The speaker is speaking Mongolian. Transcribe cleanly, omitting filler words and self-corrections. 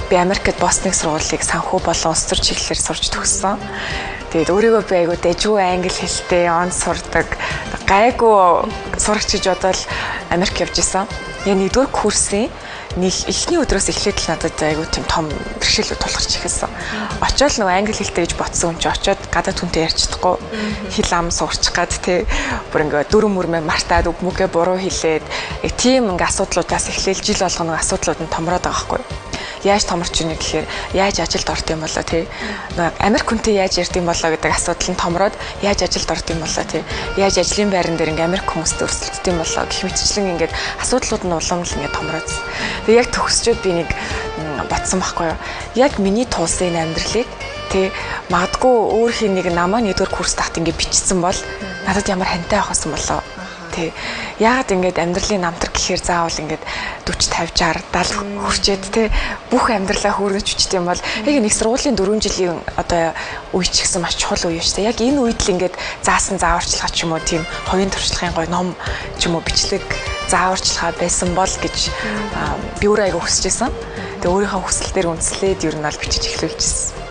Би Америкт Бостоныг сургуулийг санхүү болон улс төр чиглэлээр сурч төгссөн. Тэгээд өөрийгөө би айгуу дэжгүй англи хэлтэй он сурдаг гайгүй сурагч гэж бодвол Америк явж исэн. Яг нэгдүгээр курсын эхний өдрөөс эхлээд л надад айгуу тийм том бэрхшээлүүд тулгарч ихсэн. Очоод нөгөө англи хэлтэй гэж бодсон хүн чи очоод гадаад хүнтэй ярьж чадахгүй хэл ам сурчих гад тий бүр ингээ дөрөв мөрмө мартаад үг мүгэ буруу хэлээд тийм ингээ асуудлуудаас эхлээл жил болгоно асуудлууд нь томроод байгаа байхгүй. Яаж томорч ийнэ гэхээр яаж ажилд орд юм болоо тий Америк хүнтэй яаж ярьд юм болоо гэдэг асуудал нь томроод яаж ажилд орд юм болоо тий яаж ажлын байран дээр ингээ Америк хүмүүстэй өрсөлддөг юм болоо гэх мэтчлэн ингээд асуудлууд нь улам л ингээ томроод. Тэгээ яг төгсчөөд би нэг бодсон байхгүй юу. Яг миний туулсан энэ амьдралыг тий магадгүй өөр хин нэг намаа нэгдүгээр курс тахт ингээ бичсэн бол надад ямар хантай байх байсан болоо. Тий. Яагаад ингэж амьдралын намтар гэхээр заавал ингэж 40 50 60 70 хүрчээд тий бүх амьдралаа хөөргөж үчтэй юм бол яг нэг сургуулийн 4 жилийн одоо үе ч гэсэн маш чухал үе шүү дээ. Яг энэ үед л ингэж заасан зааварчилгаа ч юм уу тийм хувийн туршлагын гой ном ч юм уу бичлэг зааварчилгаа байсан бол гэж би өөрөө айгу хүсэж байсан. Тэгээ өөрийнхөө хүсэл дээр үндэслээд ер нь бол бичиж эхлүүлчихсэн.